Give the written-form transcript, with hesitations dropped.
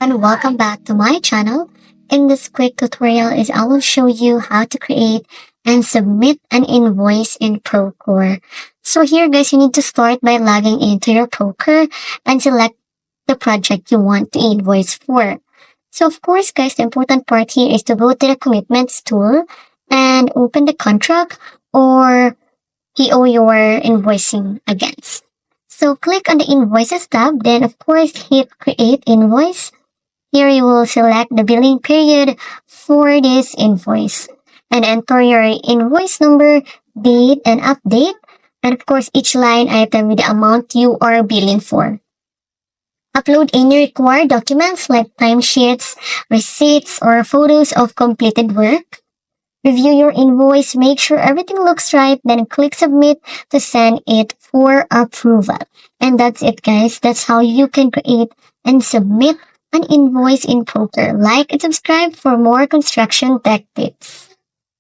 and welcome back to my channel. In this quick tutorial I will show you how to create and submit an invoice in Procore. So here guys, you need to start by logging into your Procore and select the project you want to invoice for. So of course guys, the important part here is to go to the commitments tool and open the contract or PO you're invoicing against. So click on the invoices tab, then of course hit create invoice. Here you will select the billing period for this invoice and enter your invoice number, date, and update. And of course, each line item with the amount you are billing for. Upload any required documents like timesheets, receipts, or photos of completed work. Review your invoice, make sure everything looks right, then click submit to send it for approval. And that's it guys. That's how you can create and submit an invoice in Procore. Like and subscribe for more construction tech tips.